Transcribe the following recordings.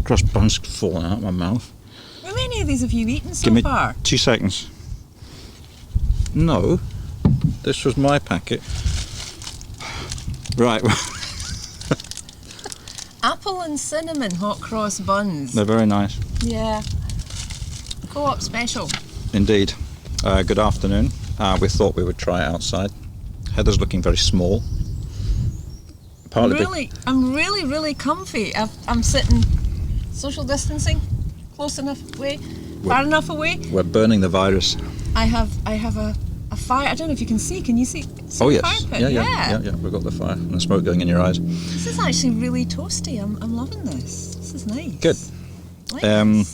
crust bun's falling out of my mouth. How many of these have you eaten so far? 2 seconds. No, this was my packet. Right. Apple and cinnamon hot cross buns. They're very nice. Yeah. Co-op special. Indeed. Good afternoon. We thought we would try it outside. Heather's looking very small. I'm really comfy. I'm sitting social distancing, close enough away, far enough away. We're burning the virus. I have a fire. I don't know if you can see. Can you see? Oh the yes. fire pit? Yeah. We've got the fire and the smoke going in your eyes. This is actually really toasty. I'm loving this. This is nice. Good. Nice.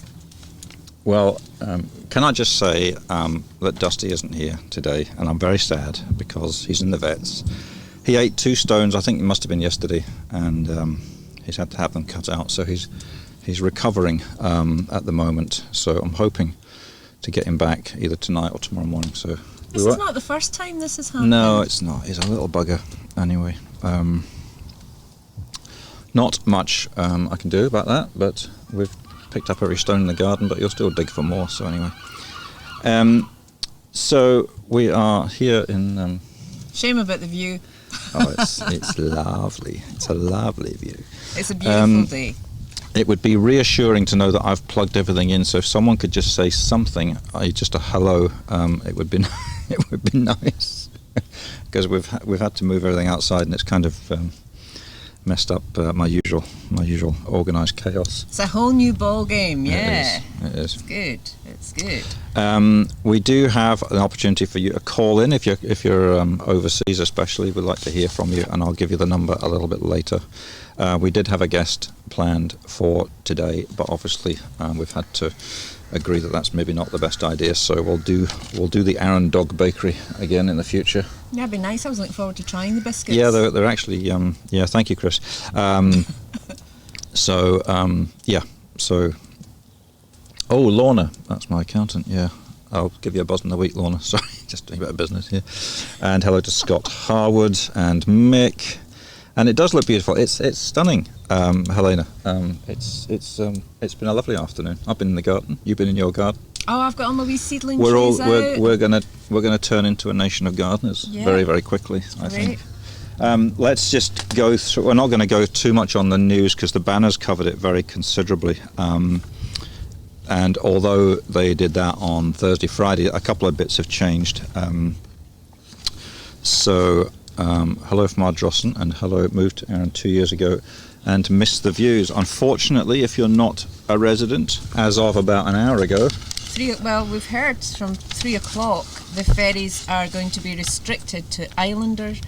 Can I just say that Dusty isn't here today, and I'm very sad because he's in the vets. He ate 2 stones, I think it must have been yesterday, and he's had to have them cut out, so he's recovering at the moment. So I'm hoping to get him back either tonight or tomorrow morning. So this is not the first time this has happened. No, it's not. He's a little bugger. Anyway, not much I can do about that, but we've picked up every stone in the garden, but you'll still dig for more. So anyway, so we are here in. Shame about the view. Oh, it's lovely. It's a lovely view. It's a beautiful day. It would be reassuring to know that I've plugged everything in. So if someone could just say something, just a hello, it would be it would be nice because we've had to move everything outside, and it's kind of messed up my usual organised chaos. It's a whole new ball game. Yeah, it is. It's good. We do have an opportunity for you to call in if you're overseas, especially. We'd like to hear from you, and I'll give you the number a little bit later. We did have a guest planned for today, but obviously we've had to agree that that's maybe not the best idea. So we'll do the Aaron Dog Bakery again in the future. Yeah, it'd be nice. I was looking forward to trying the biscuits. Yeah, they're actually yeah. Thank you, Chris. So. Oh, Lorna, that's my accountant, yeah. I'll give you a buzz in the week, Lorna. Sorry, just doing a bit of business here. And hello to Scott Harwood and Mick. And it does look beautiful. It's stunning, Helena. It's been a lovely afternoon. I've been in the garden. You've been in your garden. Oh, I've got all my wee seedling trees out. We're gonna turn into a nation of gardeners very, very quickly, I think. Let's just go through. We're not going to go too much on the news because the banners covered it very considerably. And although they did that on Thursday, Friday, a couple of bits have changed. Hello from Ardrossan, and hello, moved to Aaron 2 years ago and missed the views. Unfortunately, if you're not a resident, as of about an hour ago... we've heard from 3 o'clock the ferries are going to be restricted to islanders,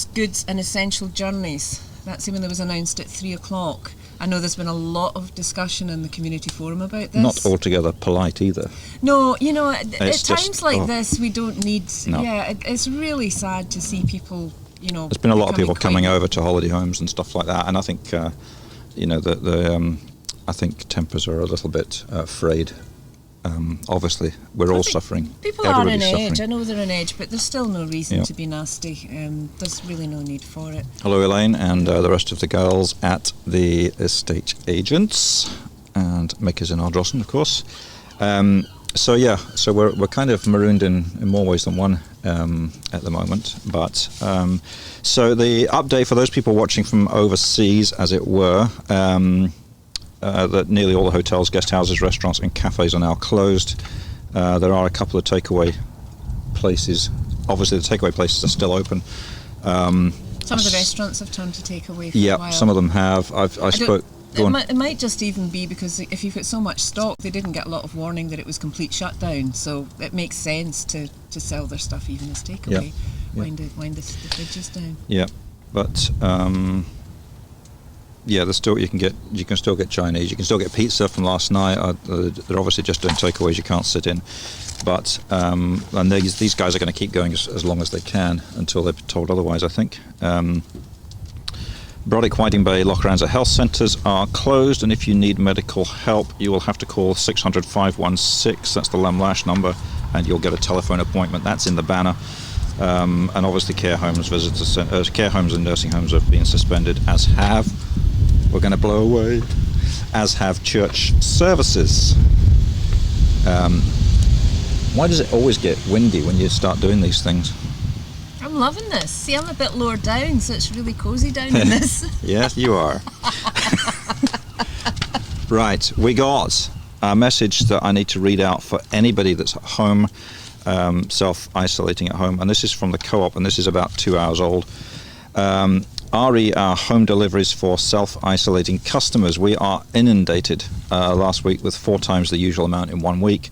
goods and essential journeys. That's even though it was announced at 3 o'clock. I know there's been a lot of discussion in the community forum about this. Not altogether polite either. No, at times like this, we don't need... No. Yeah, it's really sad to see people, There's been a lot of people coming over to holiday homes and stuff like that, and I think, I think tempers are a little bit frayed. Obviously, we're all suffering. People are in age. I know they're in age, but there's still no reason to be nasty. There's really no need for it. Hello, Elaine, and the rest of the girls at the estate agents, and Mick is in Ardrossan, of course. So we're kind of marooned in more ways than one at the moment. But so the update for those people watching from overseas, as it were. That nearly all the hotels, guest houses, restaurants and cafes are now closed. There are a couple of takeaway places. Obviously, the takeaway places are still open. Some of the restaurants have turned to takeaway for a while. Some of them have. It might just even be because if you've got so much stock, they didn't get a lot of warning that it was complete shutdown. So it makes sense to sell their stuff even as takeaway. Wind the fridges down. Yeah, but... there's still you can still get Chinese. You can still get pizza from last night. They're obviously just doing takeaways. You can't sit in, but and these guys are going to keep going as long as they can until they're told otherwise, I think. Brodick, Whiting Bay, Lochranza health centres are closed, and if you need medical help, you will have to call 600 516. That's the Lamlash number, and you'll get a telephone appointment. That's in the banner. And obviously, care homes and nursing homes have been suspended, as have. We're going to blow away. as have church services. Why does it always get windy when you start doing these things? I'm loving this. See, I'm a bit lower down, so it's really cosy down in this. Yes, you are. Right, we got a message that I need to read out for anybody that's at home, self-isolating at home, and this is from the Co-op, and this is about 2 hours old. RE, our home deliveries for self-isolating customers. We are inundated last week with 4 times the usual amount in 1 week.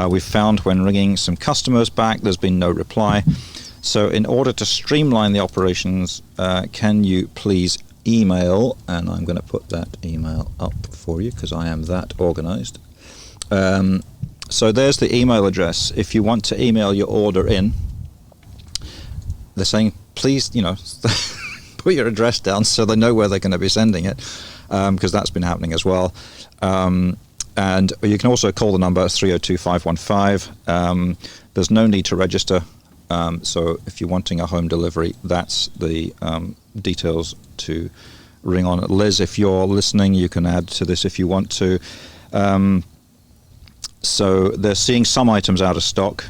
We've found when ringing some customers back, there's been no reply. So in order to streamline the operations, can you please email, and I'm going to put that email up for you because I am that organized. So there's the email address. If you want to email your order in, they're saying, please, put your address down so they know where they're going to be sending it, because that's been happening as well. And you can also call the number 302-515. There's no need to register. So if you're wanting a home delivery, that's the details to ring on. Liz, if you're listening, you can add to this if you want to. So they're seeing some items out of stock.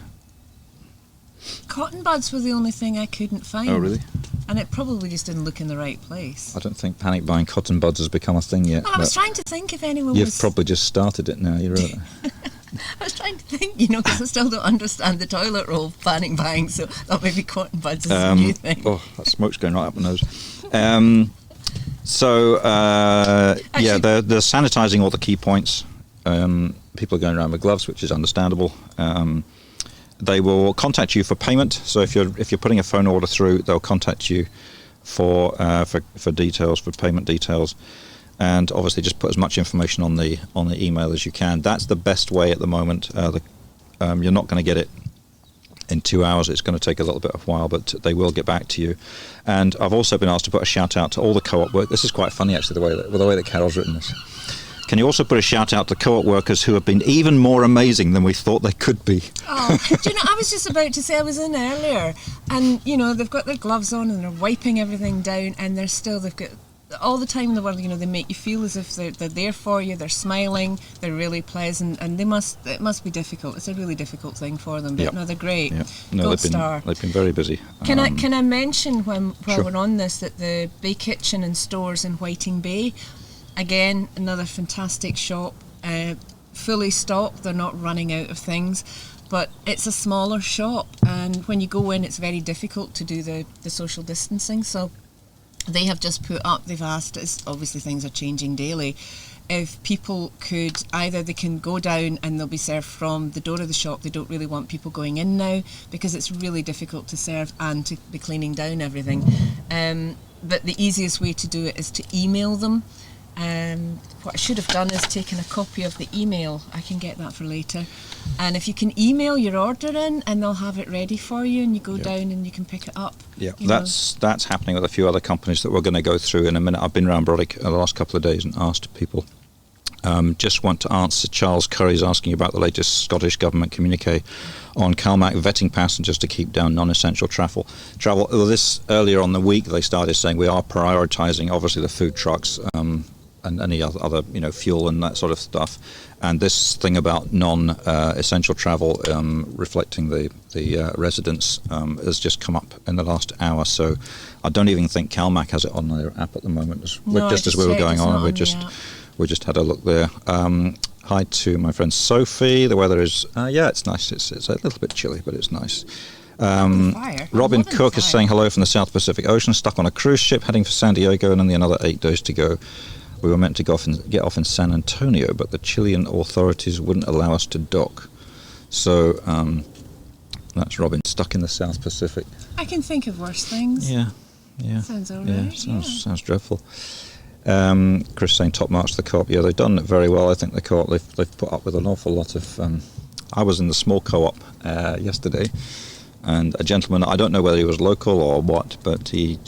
Cotton buds were the only thing I couldn't find. Oh, really? And it probably just didn't look in the right place. I don't think panic buying cotton buds has become a thing yet. Well, I was trying to think if anyone You've probably just started it now. You're right. I was trying to think, because I still don't understand the toilet roll panic buying, so that maybe cotton buds is a new thing. Oh, that smoke's going right up my nose. They're sanitising all the key points. People are going around with gloves, which is understandable. They will contact you for payment. So if you're putting a phone order through, they'll contact you for details, for payment details, and obviously just put as much information on the email as you can. That's the best way at the moment. You're not going to get it in 2 hours. It's going to take a little bit of a while, but they will get back to you. And I've also been asked to put a shout out to all the Co-op work. This is quite funny actually, the way that Carol's written this. Can you also put a shout out to Co-op workers who have been even more amazing than we thought they could be? Oh, I was just about to say, I was in earlier, and they've got their gloves on and they're wiping everything down, and they've got all the time in the world. They make you feel as if they're there for you. They're smiling. They're really pleasant, and it must be difficult. It's a really difficult thing for them, but yep. no, they're great. Yep. No, they've been very busy. Can I mention while sure. we're on this that the Bay Kitchen and Stores in Whiting Bay, again, another fantastic shop, fully stocked. They're not running out of things, but it's a smaller shop, and when you go in, it's very difficult to do the social distancing. So they have just put up, they've asked, obviously things are changing daily, if people could, either they can go down and they'll be served from the door of the shop. They don't really want people going in now because it's really difficult to serve and to be cleaning down everything. But the easiest way to do it is to email them. What I should have done is taken a copy of the email. I can get that for later. And if you can email your order in, and they'll have it ready for you, and you go down and you can pick it up. Yeah, that's happening with a few other companies that we're going to go through in a minute. I've been around Brodick the last couple of days and asked people. Just want to answer Charles Curry's asking about the latest Scottish Government communique on CalMac vetting passengers to keep down non-essential travel. Well, this earlier on the week they started saying we are prioritising obviously the food trucks and any other fuel and that sort of stuff. And this thing about non-essential travel, reflecting the residents, has just come up in the last hour. So I don't even think CalMac has it on their app at the moment. As we were going on, we just had a look there. Hi to my friend Sophie. The weather is it's nice. It's a little bit chilly, but it's nice. Robin Cook is saying hello from the South Pacific Ocean, stuck on a cruise ship heading for San Diego, and then another 8 days to go. We were meant to get off in San Antonio, but the Chilean authorities wouldn't allow us to dock. So that's Robin, stuck in the South Pacific. I can think of worse things. Yeah. Sounds all right. Yeah, sounds dreadful. Chris saying top marks to the Co-op. Yeah, they've done it very well. I think the Co-op, they've put up with an awful lot of... I was in the small Co-op yesterday, and a gentleman, I don't know whether he was local or what, but he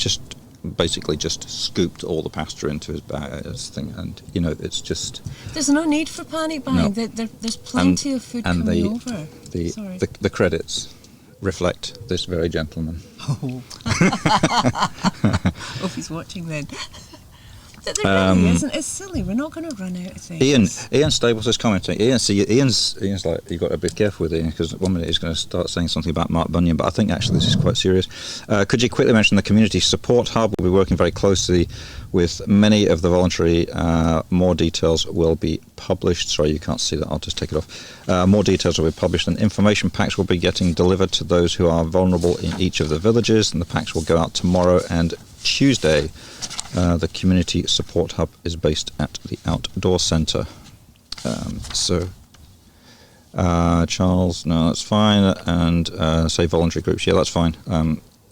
basically just scooped all the pasta into his bag, his thing, and it's just... There's no need for panic buying. No. There's plenty of food coming over. The credits reflect this very gentleman. Oh. Hope he's watching then. But there really isn't. It's silly. We're not going to run out of things. Ian Stables is commenting. Ian's like, you've got to be careful with Ian, because one minute he's going to start saying something about Mark Bunyan, but I think actually this is quite serious. Could you quickly mention the Community Support Hub will be working very closely with many of the voluntary. More details will be published. Sorry, you can't see that. I'll just take it off. More details will be published, and information packs will be getting delivered to those who are vulnerable in each of the villages, and the packs will go out tomorrow and Tuesday. The Community Support Hub is based at the Outdoor Centre. Charles, no, that's fine. And say voluntary groups, yeah, that's fine.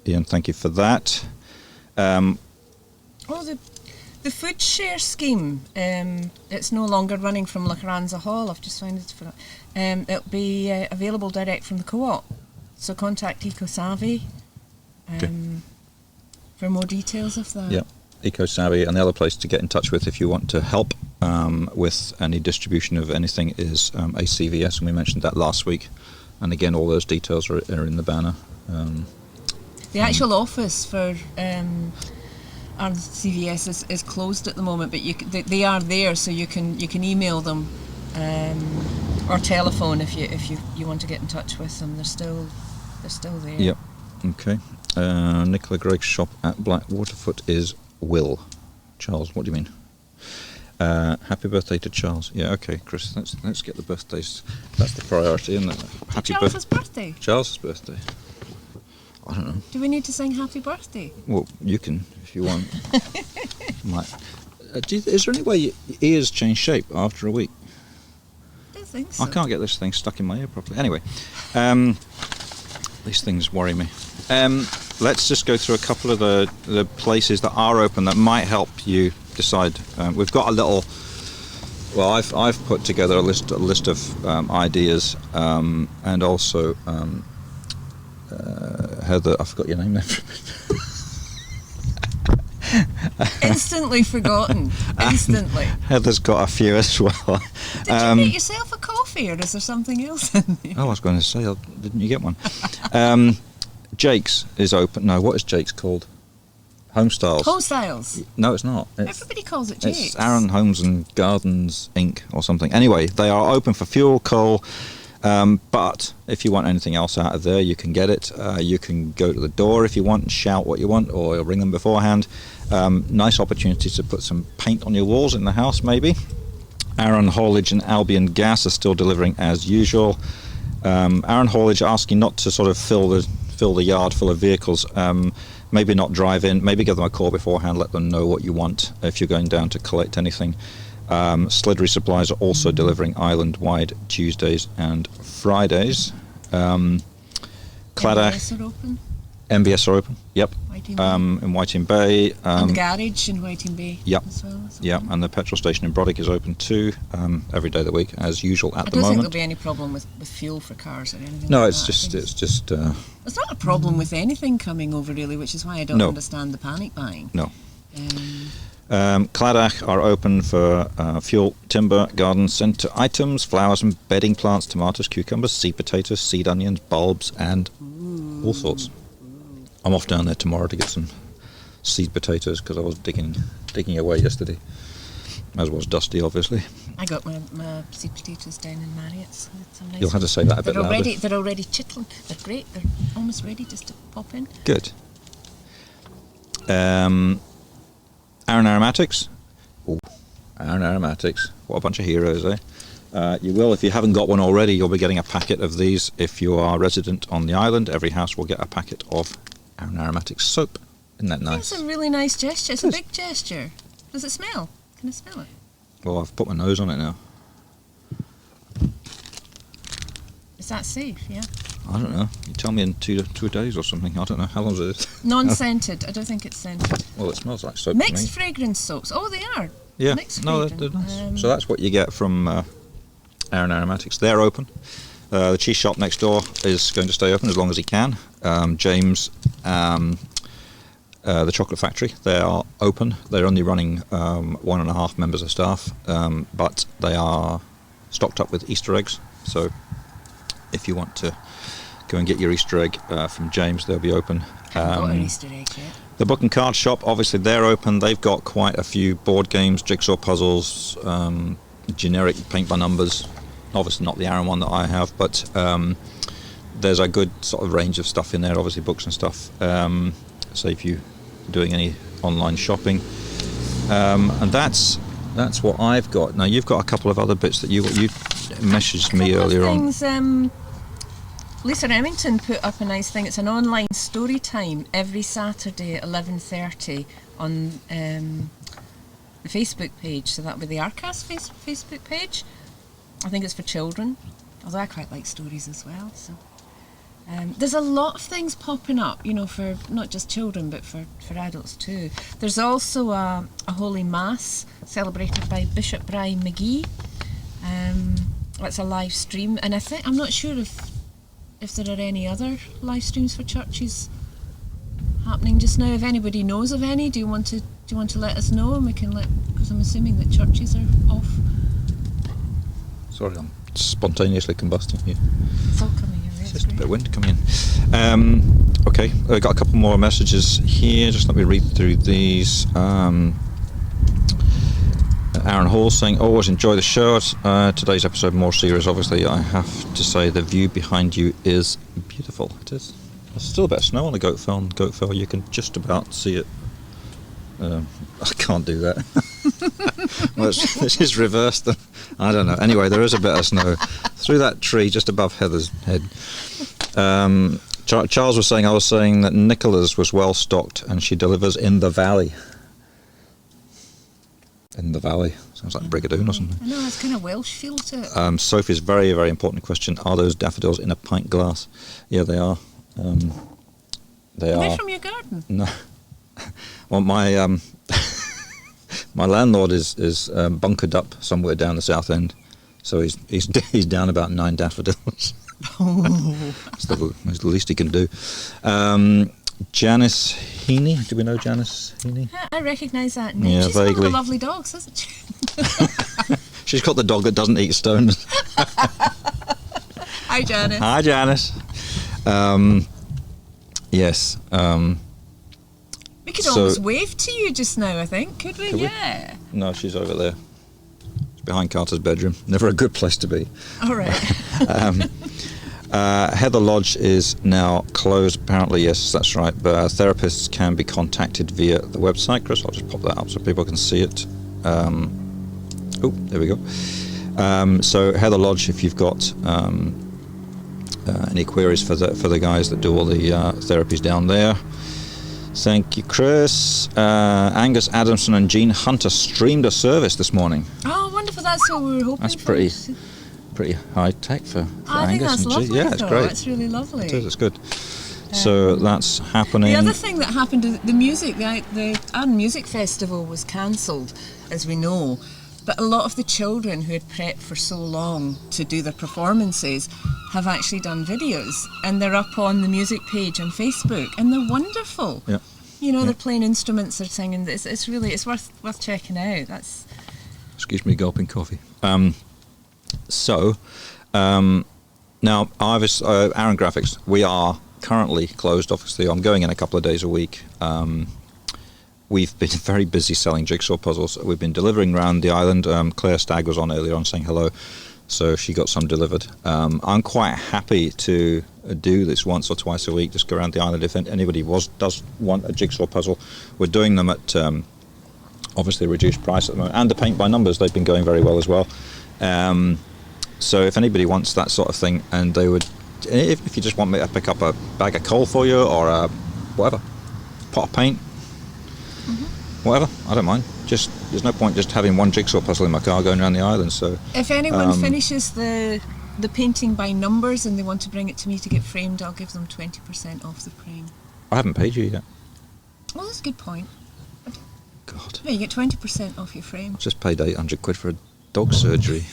Ian, thank you for that. The food share scheme, it's no longer running from Lacranza Hall. I've just found it for it'll be available direct from the co-op. So contact EcoSavvy for more details of that. Yeah. EcoSavvy, and the other place to get in touch with if you want to help with any distribution of anything is ACVS, and we mentioned that last week. And again, all those details are in the banner. The actual office for our CVS is closed at the moment, but they are there, so you can email them or telephone if you want to get in touch with them. They're still there. Yep. Okay. Nicola Gregg's shop at Black Waterfoot is Will. Charles, what do you mean? Happy birthday to Charles. Yeah, okay, Chris, let's get the birthdays. That's the priority, isn't it? Happy Charles's birthday. Charles's birthday. I don't know. Do we need to sing happy birthday? Well, you can if you want. Is there any way your ears change shape after a week? I don't think so. I can't get this thing stuck in my ear properly. Anyway, these things worry me. Let's just go through a couple of the places that are open that might help you decide. We've got a little. Well, I've put together a list of ideas, and also Heather. I forgot your name there. Instantly forgotten. Instantly. Heather's got a few as well. Did you get yourself a coffee, or is there something else in there? Oh, I was going to say, didn't you get one? Jake's is open. No, what is Jake's called? Homestyles. Homestyles. No, it's not. Everybody calls it Jake's. It's Aaron Homes and Gardens Inc. or something. Anyway, they are open for fuel, coal, but if you want anything else out of there, you can get it. You can go to the door if you want and shout what you want, or ring them beforehand. Nice opportunity to put some paint on your walls in the house, maybe. Aaron Haulage and Albion Gas are still delivering as usual. Aaron Haulage asking not to sort of fill the yard full of vehicles. Maybe not drive in. Maybe give them a call beforehand. Let them know what you want if you're going down to collect anything. Slidery Supplies are also delivering island-wide Tuesdays and Fridays. Claddagh. MBS are open. MBS are open. Yep. In Whiting Bay. And the garage in Whiting Bay. Yep. As well. Yeah, and the petrol station in Brodick is open too, every day of the week as usual at the moment. I don't think there'll be any problem with fuel for cars or anything. No, like it's that. just. It's not a problem with anything coming over really, which is why I don't No. understand the panic buying. No. Claddagh are open for fuel, timber, garden centre items, flowers and bedding plants, tomatoes, cucumbers, seed potatoes, seed onions, bulbs, and all sorts. I'm off down there tomorrow to get some seed potatoes because I was digging away yesterday, as was Dusty, obviously. I got my seed potatoes down in Marriott's. Nice. You'll have to say that a bit louder. They're already chittling. They're great. They're almost ready just to pop in. Good. Aaron Aromatics. Ooh, Aaron Aromatics. What a bunch of heroes, eh? You will, if you haven't got one already, you'll be getting a packet of these. If you are resident on the island, every house will get a packet of Aaron Aromatics soap. Isn't that nice? It's a really nice gesture. It's a big gesture. Does it smell? Can I smell it? Well, I've put my nose on it now. Is that safe? Yeah. I don't know. You tell me in 2 days or something. I don't know. How long is it? Non-scented. I don't think it's scented. Well, it smells like soap Mixed to me. fragrance soaps. Oh, they are. Yeah. Mixed No, fragrance. they're nice. So that's what you get from Aaron Aromatics. They're open. The cheese shop next door is going to stay open as long as he can. James, the Chocolate Factory, they are open. They're only running 1.5 members of staff, but they are stocked up with Easter eggs. So if you want to go and get your Easter egg from James, they'll be open. I haven't got an Easter egg yet. The book and card shop, obviously, they're open. They've got quite a few board games, jigsaw puzzles, generic paint by numbers. Obviously not the Aaron one that I have, but there's a good sort of range of stuff in there, obviously books and stuff. So if you're doing any online shopping. And that's what I've got. Now, you've got a couple of other bits that you messaged me earlier on. Lisa Remington put up a nice thing. It's an online story time every Saturday at 11:30 on the Facebook page. So that would be the Arcas Facebook page. I think it's for children, although I quite like stories as well. So there's a lot of things popping up, for not just children but for adults too. There's also a Holy Mass celebrated by Bishop Brian McGee. That's a live stream, and I'm not sure if there are any other live streams for churches happening just now. If anybody knows of any, do you want to let us know, and we can because I'm assuming that churches are off. Sorry, I'm spontaneously combusting here. It's all coming your way. It's just a bit of wind coming in. Okay, I've got a couple more messages here. Just let me read through these. Aaron Hall saying, always enjoy the show. Today's episode more serious. Obviously, I have to say the view behind you is beautiful. It is. There's still a bit of snow on the Goat Fell. Goat Fell, you can just about see it. I can't do that. Well, this is reversed. I don't know. Anyway, there is a bit of snow through that tree just above Heather's head. Charles was saying, I was saying that Nicola's was well stocked and she delivers in the valley. In the valley. Sounds like Brigadoon or something. I know, it's kind of Welsh feel to it. Sophie's very, very important question. Are those daffodils in a pint glass? Yeah, they are. They are. Are they from your garden? No. Well, my my landlord is bunkered up somewhere down the south end, so he's down about 9 daffodils. Oh. That's the least he can do. Janice Heaney, do we know Janice Heaney? I recognise that name. Yeah, She's vaguely. got one of the lovely dogs, hasn't she? She's got the dog that doesn't eat stones. Hi, Janice. Hi, Janice. Yes. We could almost wave to you just now, I think. Could we? Yeah. No, she's over there. It's behind Carter's bedroom. Never a good place to be. All right. Heather Lodge is now closed, apparently. Yes, that's right. But therapists can be contacted via the website. Chris, I'll just pop that up so people can see it. Oh, there we go. So Heather Lodge, if you've got any queries for the guys that do all the therapies down there. Thank you, Chris. Angus Adamson and Gene Hunter streamed a service this morning. Oh, wonderful. That's what we were hoping That's for. pretty high tech for I think Angus that's and lovely. Gene. Yeah, it's great. It's really lovely. It is, it's good. So that's happening. The other thing that happened, the Arden Music Festival was cancelled, as we know. But a lot of the children who had prepped for so long to do their performances have actually done videos, and they're up on the music page on Facebook, and they're wonderful. Yeah. They're playing instruments, they're singing. It's worth checking out. That's. Excuse me, gulping coffee. Now, Aaron Graphics, we are currently closed. Obviously, I'm going in a couple of days a week. We've been very busy selling jigsaw puzzles. We've been delivering around the island. Claire Stagg was on earlier on saying hello, so she got some delivered. I'm quite happy to do this once or twice a week, just go around the island. If anybody does want a jigsaw puzzle, we're doing them at obviously a reduced price at the moment. And the paint by numbers, they've been going very well as well. So if anybody wants that sort of thing, and they would, if you just want me to pick up a bag of coal for you or a whatever, pot of paint, whatever, I don't mind. Just there's no point just having one jigsaw puzzle in my car going around the island. So if anyone finishes the painting by numbers and they want to bring it to me to get framed, I'll give them 20% off the frame. I haven't paid you yet. Well, that's a good point. God. Yeah, you get 20% off your frame. I've just paid £800 for a dog surgery.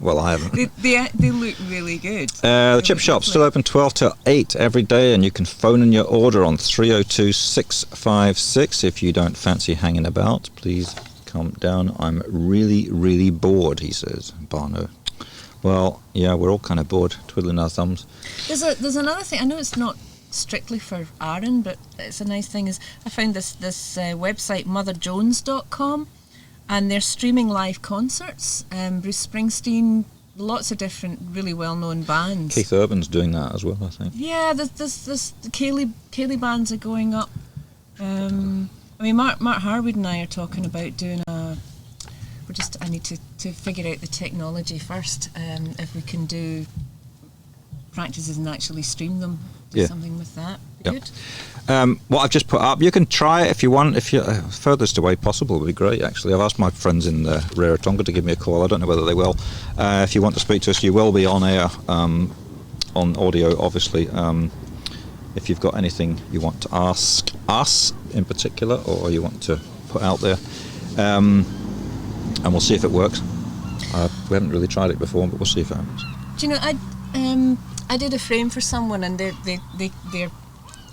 Well, I haven't. They look really good. The chip shop's still open 12 till 8 every day, and you can phone in your order on 302 656. If you don't fancy hanging about, please come down. I'm really, really bored, he says. Barno. Well, yeah, we're all kind of bored, twiddling our thumbs. There's another thing. I know it's not strictly for Aaron, but it's a nice thing. Is I found this website motherjones.com, and they're streaming live concerts. Bruce Springsteen, lots of different really well-known bands. Keith Urban's doing that as well, I think. Yeah, this Kaylee bands are going up. I mean, Mark Harwood and I are talking about doing I need to figure out the technology first. If we can do practices and actually stream them, do something with that. Yeah. Good. What I've just put up, you can try it if you want. If you're furthest away possible would be great, actually. I've asked my friends in Rarotonga to give me a call. I don't know whether they will. If you want to speak to us, you will be on air, on audio, obviously. If you've got anything you want to ask us in particular, or you want to put out there, and we'll see if it works. We haven't really tried it before, but we'll see if it happens. Do you know, I did a frame for someone, and they're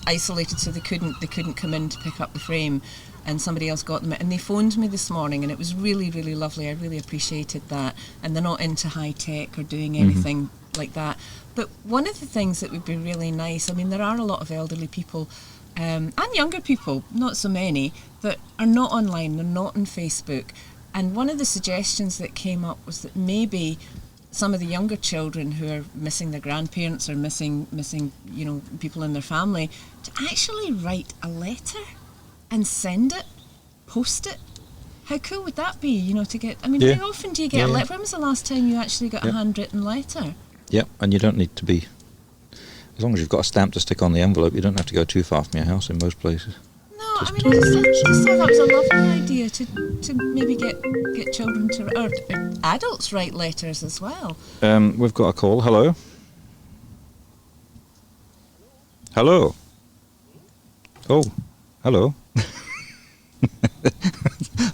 isolated, so they couldn't come in to pick up the frame, and somebody else got them, and they phoned me this morning, and it was really, really lovely. I really appreciated that. And they're not into high tech or doing anything like that, but one of the things that would be really nice, I mean, there are a lot of elderly people and younger people, not so many, that are not online, they're not on Facebook, and one of the suggestions that came up was that maybe some of the younger children who are missing their grandparents or missing people in their family, to actually write a letter and send it, post it. How cool would that be? To get. I mean, how often do you get a letter? When was the last time you actually got a handwritten letter? Yeah, and you don't need to be. As long as you've got a stamp to stick on the envelope, you don't have to go too far from your house in most places. No, I mean, I just thought that was a lovely idea to maybe get children to, or adults write letters as well. We've got a call. Hello. Hello. Oh, hello.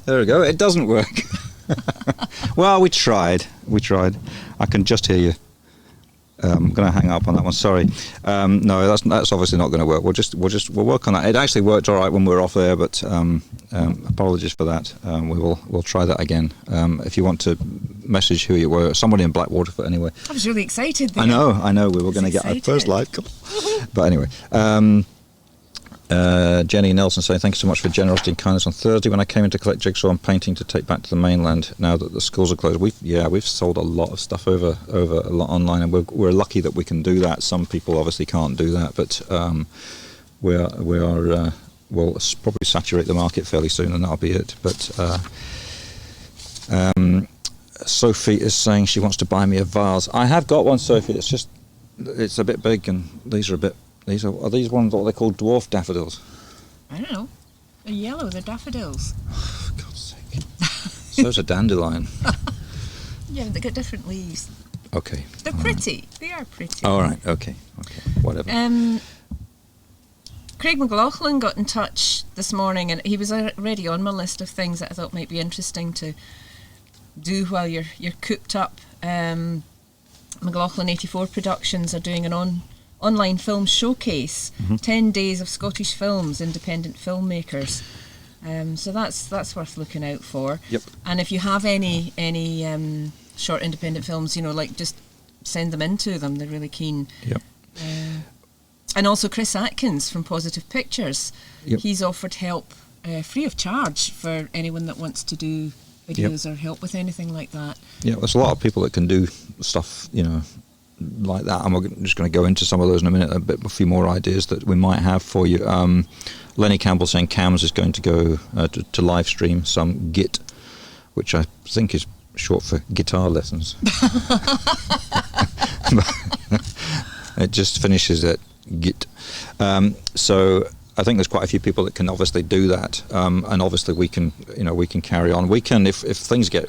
There we go. It doesn't work. Well, we tried. I can just hear you. I'm going to hang up on that one. Sorry. No, that's obviously not going to work. We'll work on that. It actually worked all right when we were off air, but apologies for that. We'll try that again. If you want to message who you were, somebody in Blackwater, anyway. I was really excited there. I know. We were going to get our first live call. But anyway. Jenny Nelson saying, thank you so much for generosity and kindness on Thursday when I came in to collect jigsaw and painting to take back to the mainland now that the schools are closed. We've sold a lot of stuff over a lot online, and we're lucky that we can do that. Some people obviously can't do that, but we'll probably saturate the market fairly soon, and that'll be it. But Sophie is saying she wants to buy me a vase. I have got one, Sophie. It's a bit big, and these are these ones what they call dwarf daffodils? I don't know. They're yellow, they're daffodils. Oh, for God's sake. So's a dandelion. Yeah, they got different leaves. Okay. They're pretty. Right. They are pretty. All right, okay. Whatever. Craig McLaughlin got in touch this morning, and he was already on my list of things that I thought might be interesting to do while you're cooped up. McLaughlin 84 Productions are doing an online film showcase, 10 days of Scottish films, independent filmmakers. So that's worth looking out for. Yep. And if you have any short independent films, just send them in to them. They're really keen. Yep. And also Chris Atkins from Positive Pictures. Yep. He's offered help free of charge for anyone that wants to do videos or help with anything like that. Yeah, there's a lot of people that can do stuff, like that, and we're just going to go into some of those in a minute, a few more ideas that we might have for you. Lenny Campbell saying CAMS is going to go to live stream some Git, which I think is short for guitar lessons. It just finishes at Git. So I think there's quite a few people that can obviously do that, and obviously we can carry on. We can, if things get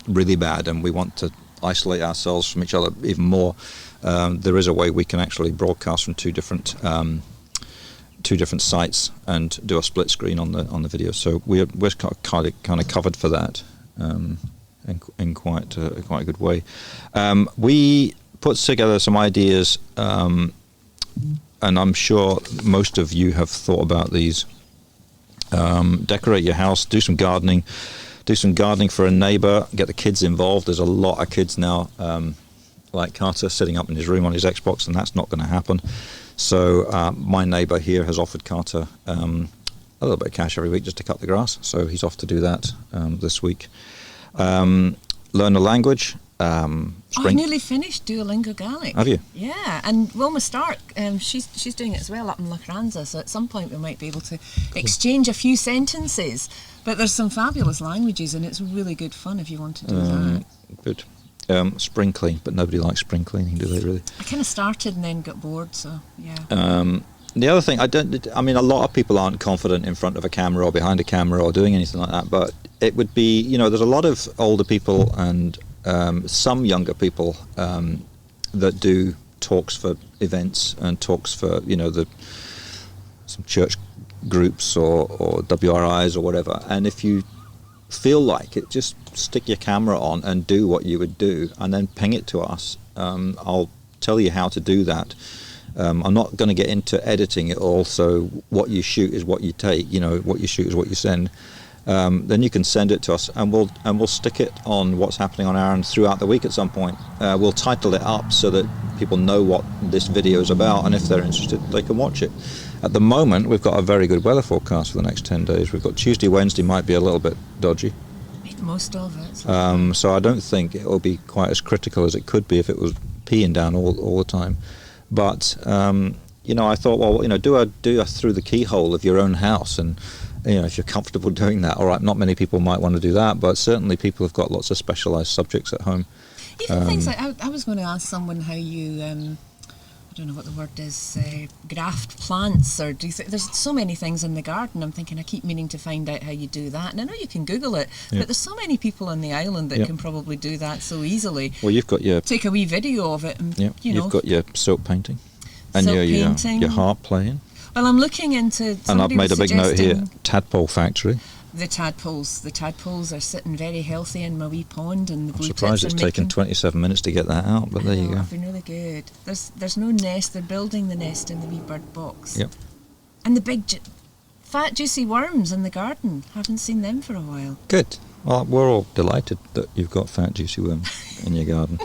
really bad and we want to isolate ourselves from each other even more, there is a way we can actually broadcast from two different sites and do a split screen on the video. So we're kind of covered for that in quite a good way. We put together some ideas, and I'm sure most of you have thought about these. Decorate your house, do some gardening for a neighbour, get the kids involved. There's a lot of kids now, like Carter sitting up in his room on his Xbox, and that's not going to happen. So my neighbour here has offered Carter a little bit of cash every week just to cut the grass. So he's off to do that this week. Learn a language. I've nearly finished Duolingo Gaelic. Have you? Yeah, and Wilma Stark, she's doing it as well up in Lachranza, so at some point we might be able to exchange a few sentences. But there's some fabulous languages, and it's really good fun if you want to do that. Good. Spring clean, but nobody likes spring cleaning, do they really? I kind of started and then got bored, so yeah. The other thing, I mean, a lot of people aren't confident in front of a camera or behind a camera or doing anything like that, but it would be, there's a lot of older people and some younger people that do talks for events and talks for, some church groups or WRIs or whatever. And if you feel like it, just stick your camera on and do what you would do and then ping it to us. I'll tell you how to do that. I'm not going to get into editing it all, so what you shoot is what you take, what you shoot is what you send. Then you can send it to us, and we'll stick it on what's happening on Arran throughout the week at some point. We'll title it up so that people know what this video is about, and if they're interested, they can watch it. At the moment, we've got a very good weather forecast for the next 10 days. We've got Tuesday, Wednesday might be a little bit dodgy. Make the most of it. So I don't think it will be quite as critical as it could be if it was peeing down all the time. But I thought, well, do a through the keyhole of your own house, and if you're comfortable doing that, all right. Not many people might want to do that, but certainly people have got lots of specialised subjects at home. Even things like I was going to ask someone how you I don't know what the word is, graft plants, or there's so many things in the garden. I'm thinking I keep meaning to find out how you do that, and I know you can Google it, but there's so many people on the island that can probably do that so easily. Well, you've got your take a wee video of it, and you've got your silk painting, and your harp playing. Well, I'm looking into. And I've made a big note here: tadpole factory. The tadpoles are sitting very healthy in my wee pond, and the blue I'm surprised it's taken 27 minutes to get that out, but there you go. It's been really good. There's no nest. They're building the nest in the wee bird box. Yep. And the big, fat, juicy worms in the garden. Haven't seen them for a while. Good. Well, we're all delighted that you've got fat, juicy worms in your garden.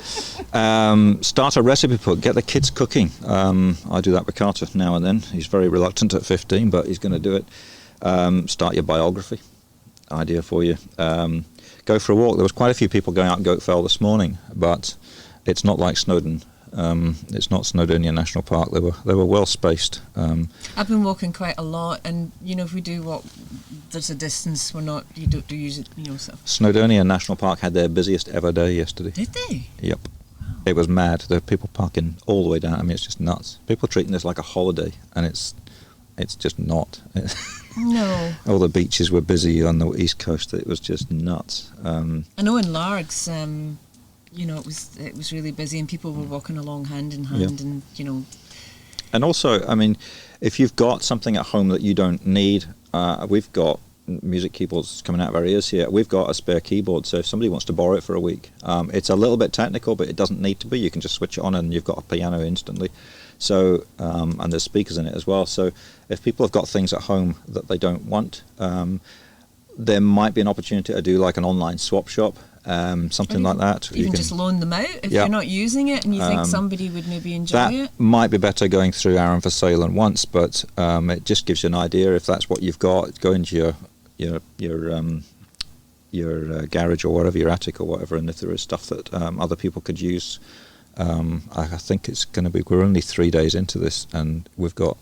Start a recipe book. Get the kids cooking. I do that with Carter now and then. He's very reluctant at 15, but he's going to do it. Start your biography. Idea for you. Go for a walk. There was quite a few people going out in Goat Fell this morning, but it's not like Snowdon. It's not Snowdonia National Park. They were well spaced. I've been walking quite a lot, and if we do walk, there's a distance. You don't use it. Sort of. Snowdonia National Park had their busiest ever day yesterday. Did they? Yep. Wow. It was mad. There were people parking all the way down. I mean, it's just nuts. People treating this like a holiday, and it's just not. No. All the beaches were busy on the east coast. It was just nuts. I know in Largs, it was really busy, and people were walking along hand in hand, and And also, I mean, if you've got something at home that you don't need, we've got music keyboards coming out of our ears here. We've got a spare keyboard, so if somebody wants to borrow it for a week, it's a little bit technical, but it doesn't need to be. You can just switch it on, and you've got a piano instantly. So, and there's speakers in it as well. So, if people have got things at home that they don't want, there might be an opportunity to do like an online swap shop, something like that. You can just loan them out if you're not using it, and you think somebody would maybe enjoy it. That might be better going through Arran for sale than once, but it just gives you an idea. If that's what you've got, go into your garage or whatever, your attic or whatever, and if there is stuff that other people could use. I think it's going to be. We're only 3 days into this, and we've got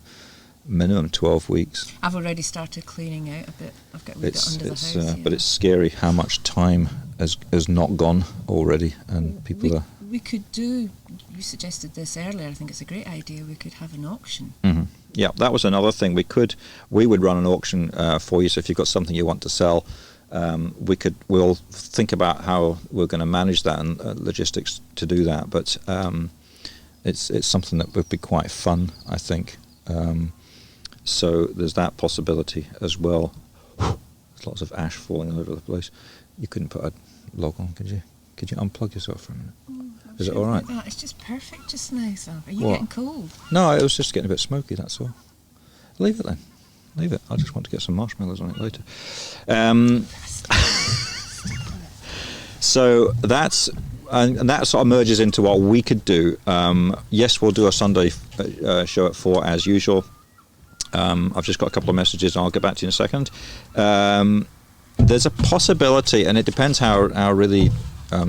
minimum 12 weeks. I've already started cleaning out a bit. I've got a wee bit under the house. But it's scary how much time has not gone already, and people are. We could do. You suggested this earlier. I think it's a great idea. We could have an auction. Mm-hmm. Yeah, that was another thing. We would run an auction for you. So if you've got something you want to sell. We'll think about how we're going to manage that and logistics to do that, but it's something that would be quite fun, I think. So there's that possibility as well. There's lots of ash falling all over the place. You couldn't put a log on, could you? Could you unplug yourself for a minute? Is it all right? That. It's just perfect just now, so. Are you getting cold? No, it was just getting a bit smoky, that's all. Leave it then. Leave it. I just want to get some marshmallows on it later. So that's and that sort of merges into what we could do. Yes, we'll do a Sunday show at 4 as usual. I've just got a couple of messages, and I'll get back to you in a second. There's a possibility, and it depends how really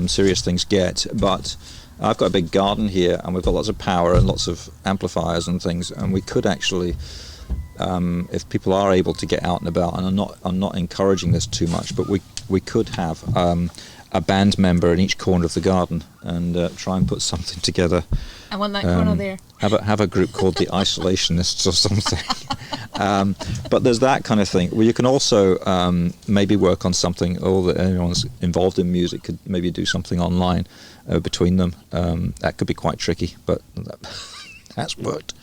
serious things get, but I've got a big garden here, and we've got lots of power and lots of amplifiers and things, and we could actually, if people are able to get out and about, and I'm not encouraging this too much, but we could have a band member in each corner of the garden and try and put something together. I want that corner there. Have a group called the Isolationists or something. But there's that kind of thing. Well, you can also maybe work on something, or that anyone's involved in music could maybe do something online between them. That could be quite tricky, but that's worked.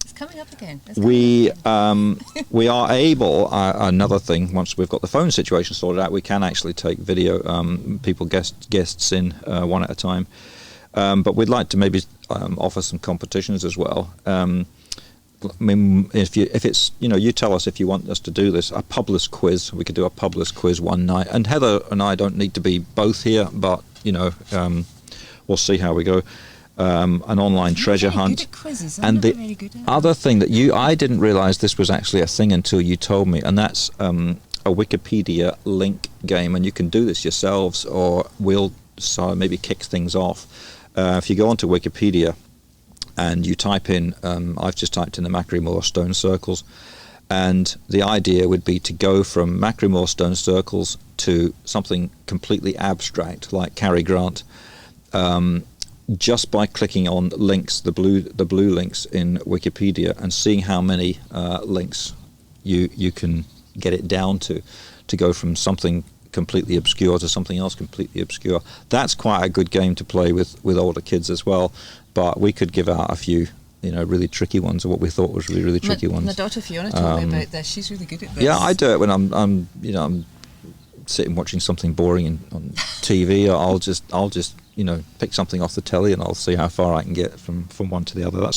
It's coming up again. We are able, another thing, once we've got the phone situation sorted out, we can actually take video guests in one at a time. But we'd like to maybe offer some competitions as well. I mean, if it's, you tell us if you want us to do this, a Publis quiz. We could do a Publis quiz one night, and Heather and I don't need to be both here, but we'll see how we go. An online treasure hunt. Good at quizzes. And the other thing that I didn't realise this was actually a thing until you told me, and that's a Wikipedia link game, and you can do this yourselves, or we'll maybe kick things off. If you go onto Wikipedia and you type in, I've just typed in the Macklemore Stone Circles, and the idea would be to go from Macklemore Stone Circles to something completely abstract like Cary Grant, just by clicking on links, the blue links in Wikipedia, and seeing how many links you can get it down to go from something completely obscure to something else completely obscure. That's quite a good game to play with older kids as well. But we could give out a few, really tricky ones, or what we thought was really tricky ones. My daughter Fiona told me about this. She's really good at this. Yeah, I do it when I'm sitting watching something boring on TV. I'll just pick something off the telly, and I'll see how far I can get from one to the other.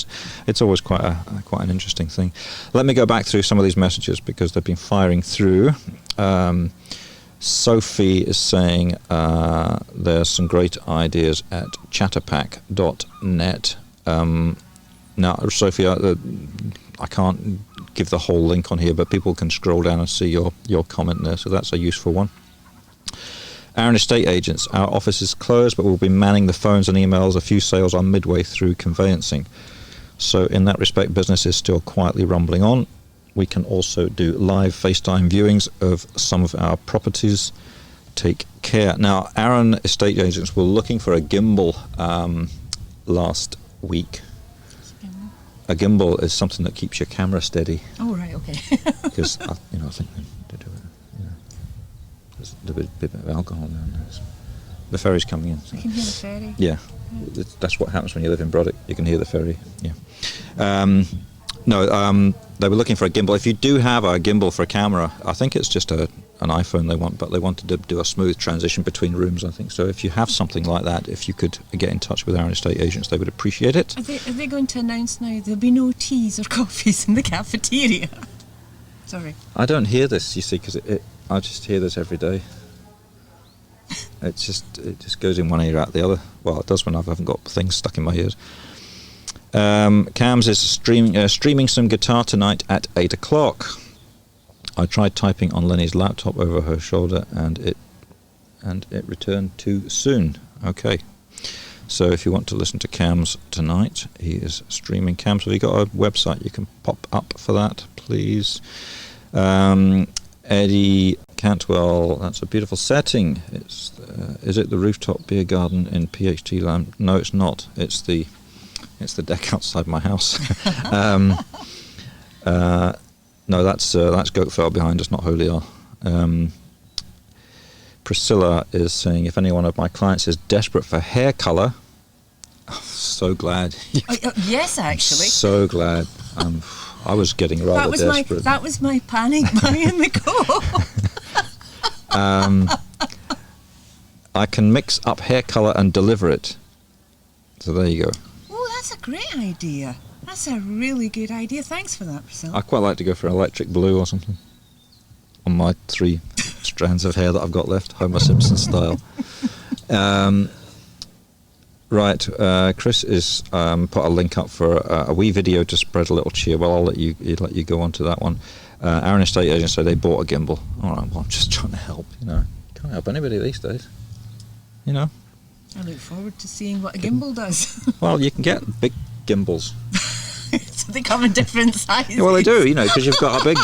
It's always quite an interesting thing. Let me go back through some of these messages because they've been firing through. Sophie is saying there's some great ideas at chatterpack.net. Now, Sophie, I can't give the whole link on here, but people can scroll down and see your comment there, so that's a useful one. Aaron Estate Agents, our office is closed, but we'll be manning the phones and emails. A few sales are midway through conveyancing. So in that respect, business is still quietly rumbling on. We can also do live FaceTime viewings of some of our properties. Take care. Now, Aaron Estate Agents were looking for a gimbal last week. A gimbal is something that keeps your camera steady. Oh, right, okay. Because, I think they do it. There's a bit of alcohol down there. The ferry's coming in. So. I can hear the ferry. Yeah. That's what happens when you live in Brodick. You can hear the ferry. Yeah. They were looking for a gimbal. If you do have a gimbal for a camera, I think it's just an iPhone they want, but they wanted to do a smooth transition between rooms, I think. So if you have something like that, if you could get in touch with Aaron Estate Agents, they would appreciate it. Are they going to announce now there'll be no teas or coffees in the cafeteria? Sorry. I don't hear this, you see, because I just hear this every day. It just goes in one ear out the other. Well, it does when I haven't got things stuck in my ears. Cams is streaming some guitar tonight at 8 o'clock. I tried typing on Lenny's laptop over her shoulder, and it returned too soon. Okay, so if you want to listen to Cams tonight, he is streaming. Cams, have you got a website you can pop up for that, please? Eddie Cantwell, that's a beautiful setting. Is it the rooftop beer garden in PHT land? No, it's not. It's the deck outside my house. No, that's Goatfell behind us, not Holiar. Priscilla is saying, if any one of my clients is desperate for hair colour, so glad. Yes, actually. So glad. I was getting rather desperate. That was my panic buying the go. I can mix up hair colour and deliver it. So there you go. That's a great idea. That's a really good idea. Thanks for that, Priscilla. I quite like to go for electric blue or something on my 3 strands of hair that I've got left, Homer Simpson style. Right, Chris is put a link up for a wee video to spread a little cheer. Well, I'll let you go on to that one. Arran Estate Agents say they bought a gimbal. All right, well, I'm just trying to help. Can't help anybody these days. I look forward to seeing what a gimbal does. Well, you can get big gimbals. So they come in different sizes. Yeah, well, they do, because you've got a big.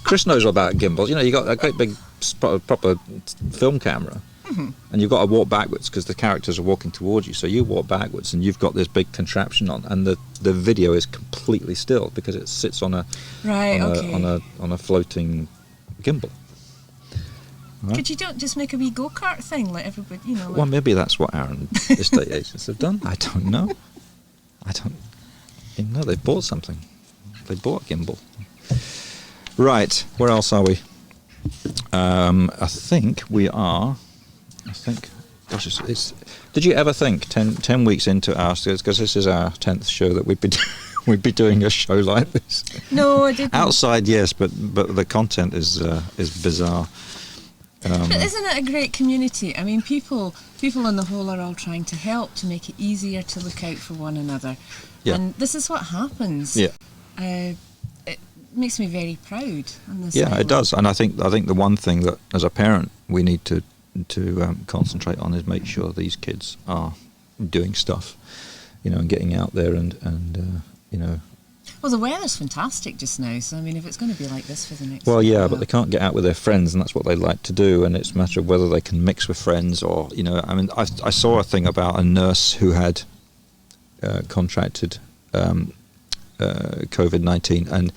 Chris knows all about gimbals. You got a great big proper film camera. Mm-hmm. And you've got to walk backwards because the characters are walking towards you. So you walk backwards, and you've got this big contraption on, and the video is completely still because it sits on a floating gimbal. Right. Could you don't just make a wee go-kart thing like everybody? Well, maybe that's what Arran Estate Agents have done. I don't know. They bought something. They bought a gimbal. Right. Where else are we? I think we are. Gosh, it's did you ever think 10 weeks into our, because this is our 10th show, that we'd be doing a show like this? No, I didn't. Outside, yes, but the content is bizarre. But isn't it a great community? I mean, people on the whole are all trying to help to make it easier to look out for one another. Yeah. And this is what happens. Yeah. It makes me very proud on this. Yeah, island. it does. And I think the one thing that as a parent we need to concentrate on is make sure these kids are doing stuff, and getting out there and Well, the weather's fantastic just now, so I mean, if it's going to be like this for the next. Well, yeah, but they can't get out with their friends, and that's what they like to do. And it's a matter of whether they can mix with friends or, I mean, I saw a thing about a nurse who had contracted COVID-19, and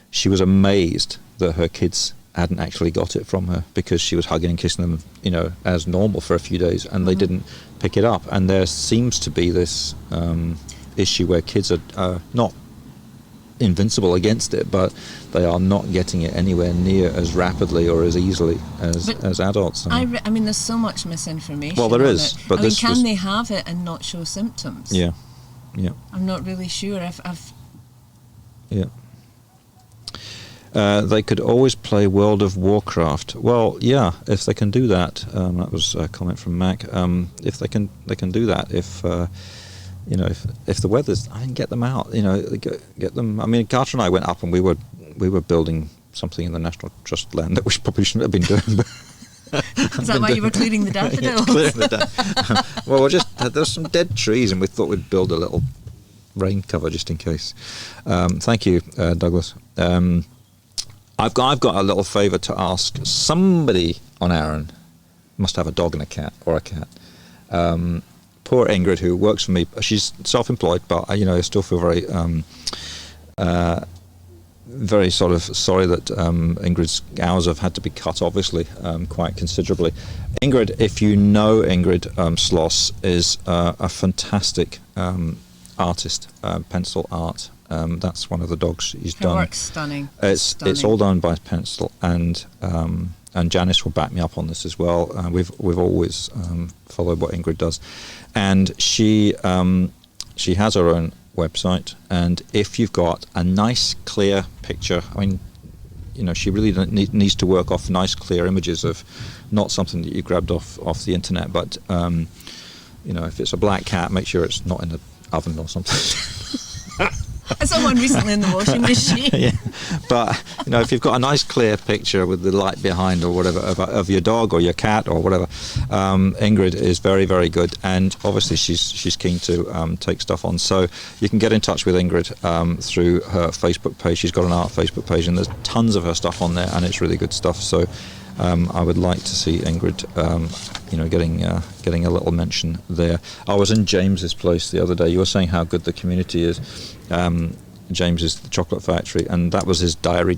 she was amazed that her kids hadn't actually got it from her because she was hugging and kissing them, as normal for a few days, and they didn't pick it up. And there seems to be this issue where kids are not invincible against it, but they are not getting it anywhere near as rapidly or as easily as adults. I mean, there's so much misinformation. Well, there is, it. but I mean, can they have it and not show symptoms? Yeah. I'm not really sure. Yeah. They could always play World of Warcraft. Well, yeah, if they can do that. That was a comment from Mac. If they can do that. If the weather's, get them out. Get them. I mean, Carter and I went up and we were building something in the National Trust land that we probably shouldn't have been doing. But is that why you were clearing the daffodils? Clearing the well, there's some dead trees, and we thought we'd build a little rain cover just in case. Thank you, Douglas. I've got a little favour to ask. Somebody on Arran must have a dog and a cat, or a cat. Poor Ingrid, who works for me, she's self-employed, but I still feel very, very sort of sorry that Ingrid's hours have had to be cut, obviously, quite considerably. Ingrid, if you know Ingrid Sloss, is a fantastic artist, pencil art. That's one of the dogs she's done. Her work's stunning. It's all done by pencil, and Janice will back me up on this as well. We've always followed what Ingrid does, and she has her own website. And if you've got a nice clear picture, I mean, she really needs to work off nice clear images of not something that you grabbed off the internet, but if it's a black cat, make sure it's not in the oven or something. I saw one recently in the washing machine. Yeah, but if you've got a nice clear picture with the light behind or whatever of your dog or your cat or whatever, Ingrid is very, very good, and obviously she's keen to take stuff on. So you can get in touch with Ingrid through her Facebook page. She's got an art Facebook page, and there's tons of her stuff on there, and it's really good stuff. So I would like to see Ingrid, getting a little mention there. I was in James's place the other day. You were saying how good the community is. James is the chocolate factory, and that was his diary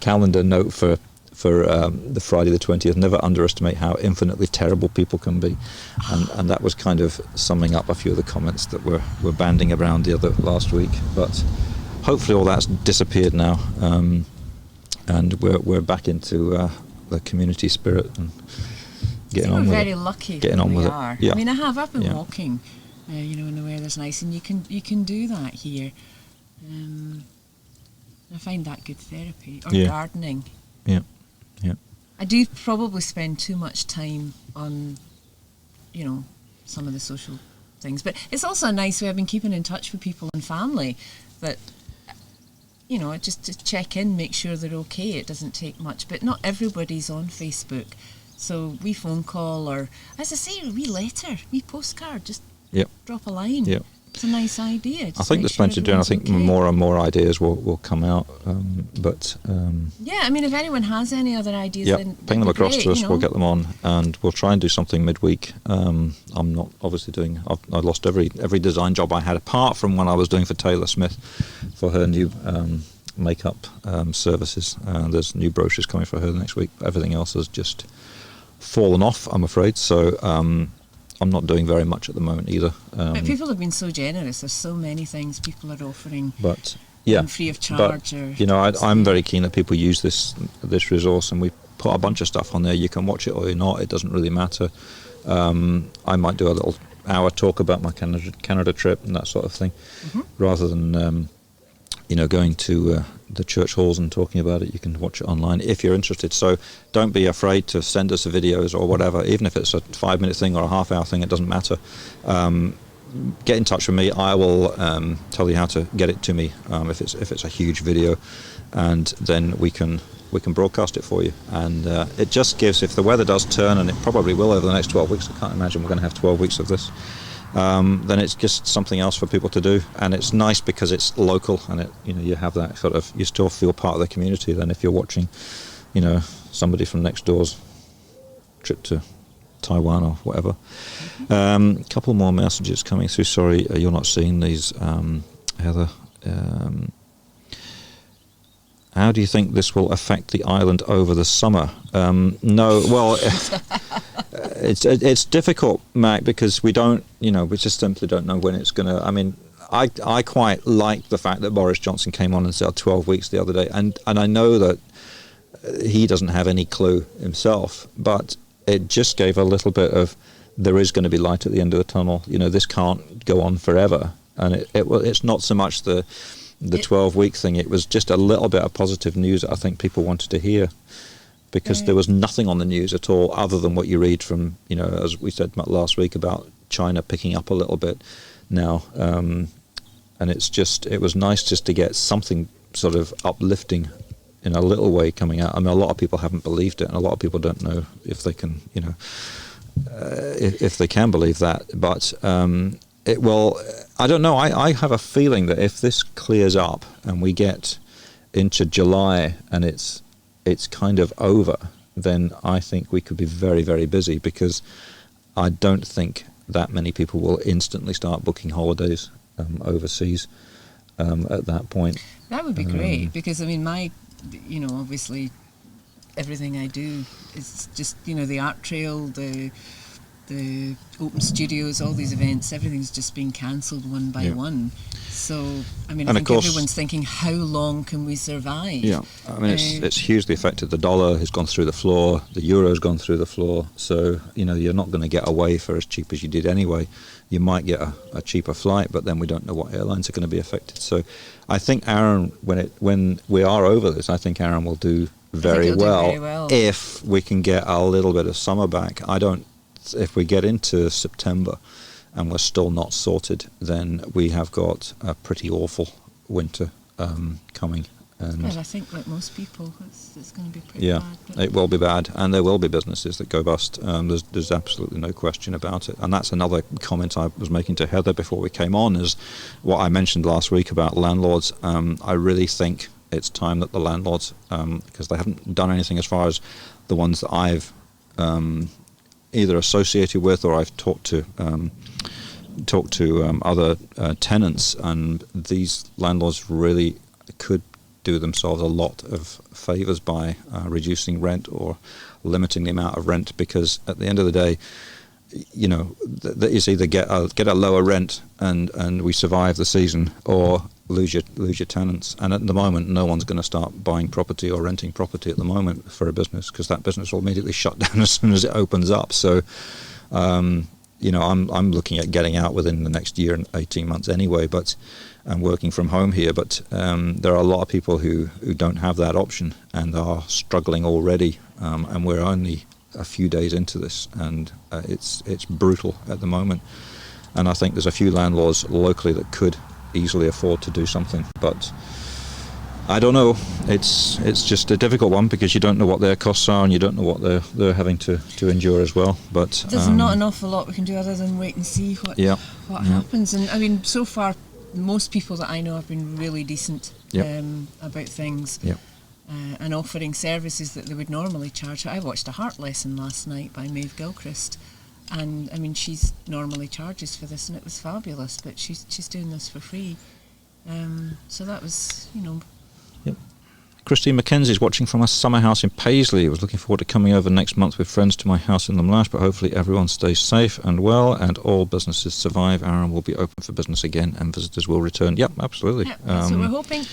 calendar note for the Friday the 20th. Never underestimate how infinitely terrible people can be, and that was kind of summing up a few of the comments that were banding around last week. But hopefully all that's disappeared now. And we're back into the community spirit and getting on with it. We're very lucky. Getting on with it. Yeah. I mean, I've been walking, when the weather's nice, and you can do that here. I find that good therapy, or gardening. Yeah. I do probably spend too much time on, some of the social things. But it's also a nice way. I've been keeping in touch with people and family that, just to check in, make sure they're okay. It doesn't take much. But not everybody's on Facebook. So we phone call or, as I say, we letter, we postcard, just drop a line. Yep. It's a nice idea. I think there's plenty to do, and I think more and more ideas will come out. Yeah, I mean, if anyone has any other ideas, then ping them across great, to us. We'll get them on, and we'll try and do something midweek. I'm not obviously doing. I lost every design job I had, apart from one I was doing for Taylor Smith for her new makeup services. There's new brochures coming for her next week. Everything else has just fallen off, I'm afraid. So. I'm not doing very much at the moment either. But people have been so generous. There's so many things people are offering. But free of charge. I'm very keen that people use this resource, and we put a bunch of stuff on there. You can watch it or not. It doesn't really matter. I might do a little hour talk about my Canada trip and that sort of thing, rather than going to the church halls and talking about it. You can watch it online if you're interested. So don't be afraid to send us the videos or whatever, even if it's a 5-minute thing or a half-hour thing. It doesn't matter. Get in touch with me. I will tell you how to get it to me if it's a huge video, and then we can broadcast it for you. And it just gives, if the weather does turn, and it probably will over the next 12 weeks. I can't imagine we're going to have 12 weeks of this. Then it's just something else for people to do, and it's nice because it's local, and you have that sort of, you still feel part of the community. Then if you're watching, somebody from next door's trip to Taiwan or whatever. A couple more messages coming through. Sorry, you're not seeing these, Heather. How do you think this will affect the island over the summer? No, well, it's difficult, Mac, because we just simply don't know when it's going to. I mean, I quite like the fact that Boris Johnson came on and said 12 weeks the other day, and I know that he doesn't have any clue himself, but it just gave a little bit of, there is going to be light at the end of the tunnel. This can't go on forever, and it's not so much the 12-week thing. It was just a little bit of positive news that I think people wanted to hear, because there was nothing on the news at all other than what you read from, as we said last week about China picking up a little bit now. And it was nice just to get something sort of uplifting in a little way coming out. I mean, a lot of people haven't believed it, and a lot of people don't know if they can, if they can believe that. But it will. I don't know. I have a feeling that if this clears up and we get into July and it's kind of over, then I think we could be very, very busy, because I don't think that many people will instantly start booking holidays overseas at that point. That would be great, because I mean, obviously everything I do is just, the art trail, the open studios, all these events, everything's just being cancelled one by one. So, I mean, I think everyone's thinking, how long can we survive? Yeah, I mean, it's hugely affected. The dollar has gone through the floor, the euro's gone through the floor, so, you're not going to get away for as cheap as you did anyway. You might get a cheaper flight, but then we don't know what airlines are going to be affected. So I think Aaron, when we are over this, I think Aaron will do very well if we can get a little bit of summer back. If we get into September and we're still not sorted, then we have got a pretty awful winter coming. And I think, like most people, it's going to be pretty bad. Yeah, it will be bad, and there will be businesses that go bust. There's absolutely no question about it. And that's another comment I was making to Heather before we came on, is what I mentioned last week about landlords. I really think it's time that the landlords, because they haven't done anything as far as the ones that I've either associated with or I've talked to other tenants, and these landlords really could do themselves a lot of favours by reducing rent or limiting the amount of rent, because at the end of the day, it's either get a lower rent and we survive the season, or lose your tenants. And at the moment, no one's going to start buying property or renting property at the moment for a business, because that business will immediately shut down as soon as it opens up. So I'm looking at getting out within the next year and 18 months anyway, but I'm working from home here. But there are a lot of people who don't have that option and are struggling already, and we're only a few days into this, and it's brutal at the moment. And I think there's a few landlords locally that could easily afford to do something, but I don't know. It's just a difficult one because you don't know what their costs are and you don't know what they're having to endure as well. But there's not an awful lot we can do other than wait and see what happens. And I mean, so far, most people that I know have been really decent about things. Yep. And offering services that they would normally charge. I watched a harp lesson last night by Maeve Gilchrist, and I mean, she's normally charges for this, and it was fabulous. But she's doing this for free, so that was, Yep. Christine Mackenzie's watching from a summer house in Paisley. I was looking forward to coming over next month with friends to my house in Lumlash, but hopefully everyone stays safe and well, and all businesses survive. Aaron will be open for business again, and visitors will return. Yep, absolutely. Yep, that's what we're hoping.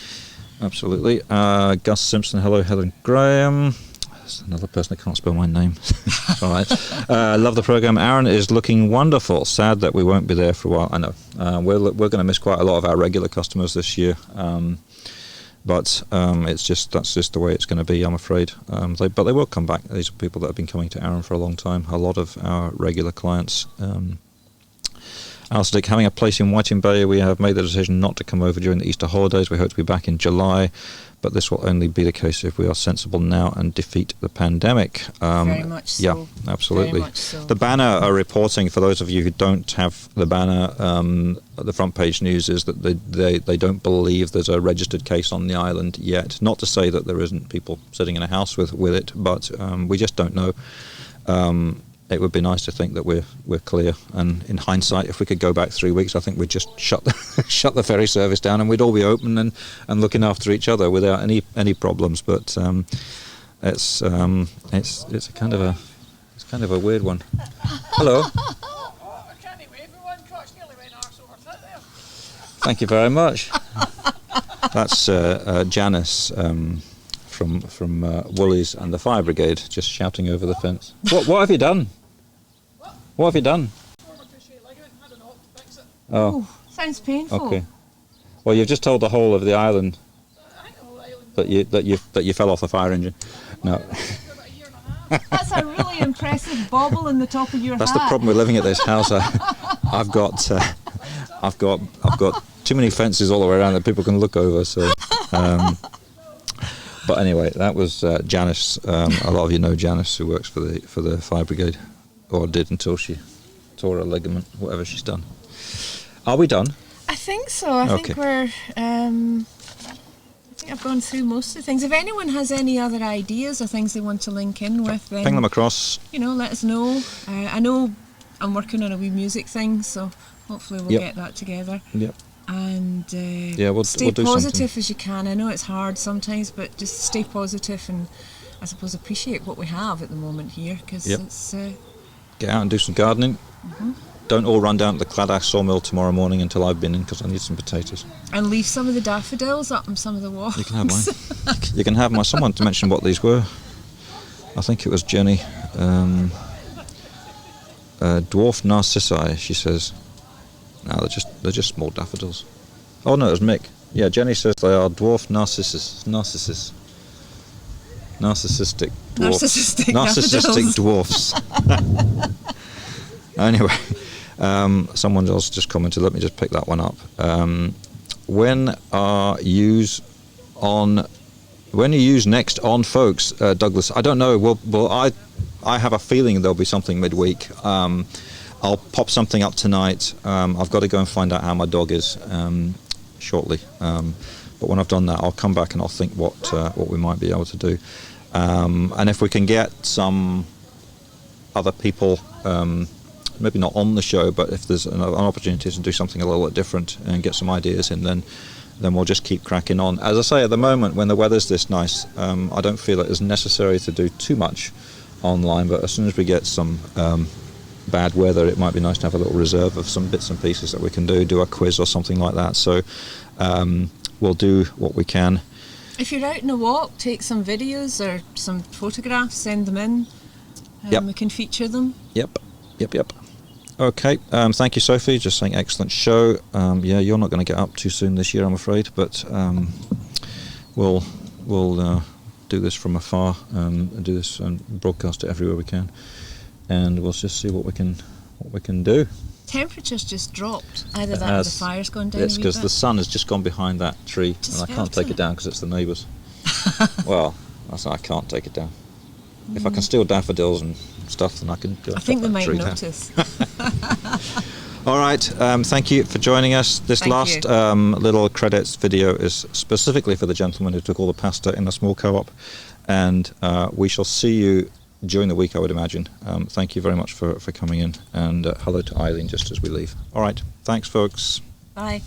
Absolutely. Gus Simpson, hello, Helen Graham. That's another person that can't spell my name. All right. Love the programme. Aaron is looking wonderful. Sad that we won't be there for a while. I know. We're going to miss quite a lot of our regular customers this year. But that's just the way it's going to be, I'm afraid. But they will come back. These are people that have been coming to Aaron for a long time. A lot of our regular clients. Alistair Dick, having a place in Whiting Bay, we have made the decision not to come over during the Easter holidays. We hope to be back in July, but this will only be the case if we are sensible now and defeat the pandemic. Very much so. Yeah, absolutely. Very much so. The Banner are reporting, for those of you who don't have the Banner, the front page news is that they don't believe there's a registered case on the island yet. Not to say that there isn't people sitting in a house with it, but we just don't know. It would be nice to think that we're clear. And in hindsight, if we could go back 3 weeks, I think we'd just shut the ferry service down, and we'd all be open and looking after each other without any problems. But it's a kind of a weird one. Hello. Thank you very much. That's Janice from Woolies and the Fire Brigade just shouting over the fence. What have you done? What have you done? Oh, sounds painful. Okay. Well, you've just told the whole of the island that you fell off the fire engine. No. That's a really impressive bobble in the top of your That's hat. the problem with living at this house. I've got too many fences all the way around that people can look over. So. But anyway, that was Janice. A lot of you know Janice, who works for the Fire Brigade, or did until she tore a ligament, whatever she's done. Are we done? I think so. I think we're. I think I've gone through most of the things. If anyone has any other ideas or things they want to link in with, then ping them across. Let us know. I know I'm working on a wee music thing, so hopefully we'll get that together. Yep. And we'll stay do positive something. as you can. I know it's hard sometimes, but just stay positive and I suppose appreciate what we have at the moment here, because it's... Get out and do some gardening. Mm-hmm. Don't all run down to the Cladash sawmill tomorrow morning until I've been in, because I need some potatoes. And leave some of the daffodils up on some of the walls. You can have mine. You can have mine. Someone to mention what these were. I think it was Jenny. Dwarf narcissi, she says. No, they're just small daffodils. Oh no, it was Mick. Yeah, Jenny says they are dwarf narcissus. Narcissistic dwarfs. Narcissistic dwarfs. Anyway, someone else just commented. Let me just pick that one up. When you use next on, folks, Douglas? I don't know. Well, I have a feeling there'll be something midweek. I'll pop something up tonight. I've got to go and find out how my dog is shortly. But when I've done that, I'll come back and I'll think what we might be able to do. And if we can get some other people, maybe not on the show, but if there's an opportunity to do something a little bit different and get some ideas in, then we'll just keep cracking on. As I say, at the moment, when the weather's this nice, I don't feel it is necessary to do too much online, but as soon as we get some bad weather, it might be nice to have a little reserve of some bits and pieces that we can do a quiz or something like that. So we'll do what we can. If you're out on a walk, take some videos or some photographs, send them in. We can feature them. Yep. Okay, thank you, Sophie. Just saying, excellent show. Yeah, you're not going to get up too soon this year, I'm afraid, but we'll do this from afar and do this and broadcast it everywhere we can, and we'll just see what we can do. Temperature's just dropped. Either that or the fire's gone down. It's because bit. the sun has just gone behind that tree, Just and I can't felt take it it. down because it's the neighbours. Well, I can't take it down. If I can steal daffodils and stuff, then I can go. I think they that might tree down. notice. All right, thank you for joining us. This Thank last you. little credits video is specifically for the gentleman who took all the pasta in the small co-op, and we shall see you during the week, I would imagine. Thank you very much for coming in, and hello to Eileen just as we leave. All right, thanks, folks. Bye.